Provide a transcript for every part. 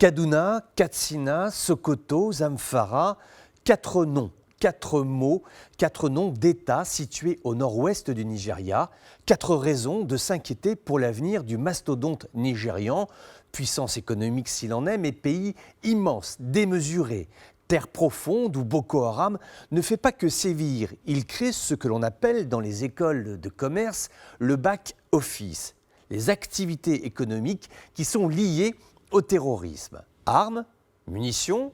Kaduna, Katsina, Sokoto, Zamfara, 4 noms, 4 mots, 4 noms d'États situés au nord-ouest du Nigeria. 4 raisons de s'inquiéter pour l'avenir du mastodonte nigérian, puissance économique s'il en est, mais pays immense, démesuré, terre profonde où Boko Haram ne fait pas que sévir. Il crée ce que l'on appelle dans les écoles de commerce le back office, les activités économiques qui sont liées au terrorisme. Armes, munitions,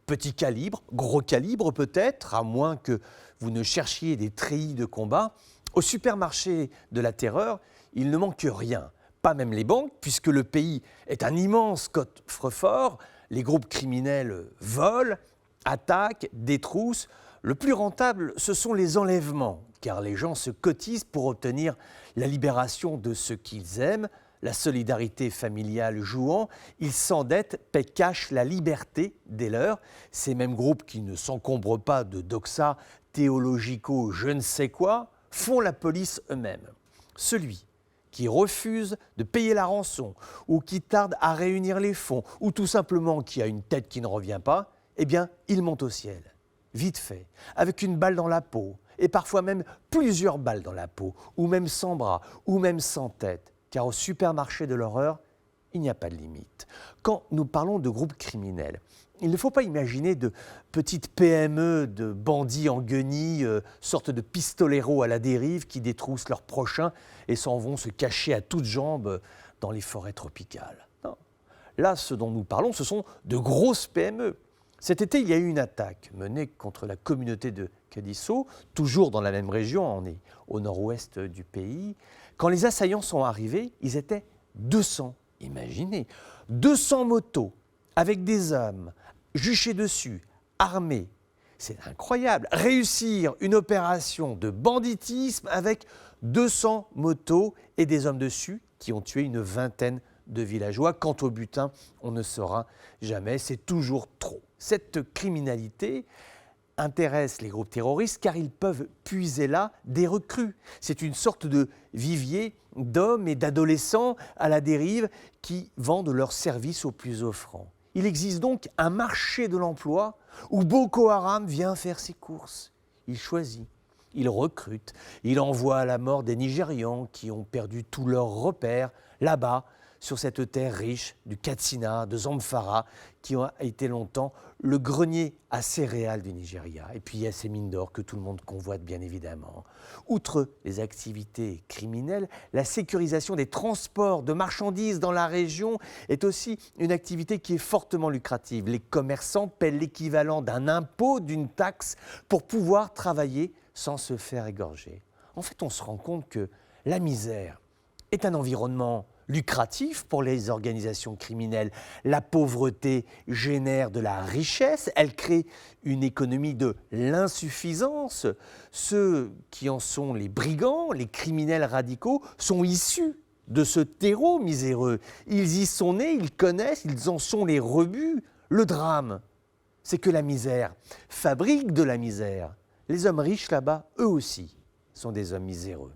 petit calibre, gros calibre peut-être, à moins que vous ne cherchiez des treillis de combat. Au supermarché de la terreur, il ne manque rien. Pas même les banques, puisque le pays est un immense coffre-fort. Les groupes criminels volent, attaquent, détroussent. Le plus rentable, ce sont les enlèvements, car les gens se cotisent pour obtenir la libération de ceux qu'ils aiment. La solidarité familiale jouant, ils s'endettent, paient cash la liberté des leurs. Ces mêmes groupes qui ne s'encombrent pas de doxa théologico je ne sais quoi, font la police eux-mêmes. Celui qui refuse de payer la rançon, ou qui tarde à réunir les fonds, ou tout simplement qui a une tête qui ne revient pas, eh bien, il monte au ciel, vite fait, avec une balle dans la peau, et parfois même plusieurs balles dans la peau, ou même sans bras, ou même sans tête. Car au supermarché de l'horreur, il n'y a pas de limite. Quand nous parlons de groupes criminels, il ne faut pas imaginer de petites PME de bandits en guenilles, sorte de pistoleros à la dérive qui détroussent leurs prochains et s'en vont se cacher à toutes jambes dans les forêts tropicales. Non. Là, ce dont nous parlons, ce sont de grosses PME. Cet été, il y a eu une attaque menée contre la communauté de Kadisso, toujours dans la même région, on est au nord-ouest du pays. Quand les assaillants sont arrivés, ils étaient 200, imaginez, 200 motos avec des hommes juchés dessus, armés. C'est incroyable, réussir une opération de banditisme avec 200 motos et des hommes dessus qui ont tué une vingtaine de villageois. Quant au butin, on ne saura jamais, c'est toujours trop. Cette criminalité intéresse les groupes terroristes car ils peuvent puiser là des recrues. C'est une sorte de vivier d'hommes et d'adolescents à la dérive qui vendent leurs services aux plus offrants. Il existe donc un marché de l'emploi où Boko Haram vient faire ses courses. Il choisit, il recrute, il envoie à la mort des Nigérians qui ont perdu tous leurs repères là-bas, sur cette terre riche du Katsina, de Zamfara, qui a été longtemps le grenier à céréales du Nigeria. Et puis il y a ces mines d'or que tout le monde convoite bien évidemment. Outre les activités criminelles, la sécurisation des transports de marchandises dans la région est aussi une activité qui est fortement lucrative. Les commerçants paient l'équivalent d'un impôt, d'une taxe, pour pouvoir travailler sans se faire égorger. En fait, on se rend compte que la misère est un environnement lucratif pour les organisations criminelles. La pauvreté génère de la richesse, elle crée une économie de l'insuffisance. Ceux qui en sont les brigands, les criminels radicaux, sont issus de ce terreau miséreux. Ils y sont nés, ils connaissent, ils en sont les rebuts. Le drame, c'est que la misère fabrique de la misère. Les hommes riches là-bas, eux aussi, sont des hommes miséreux.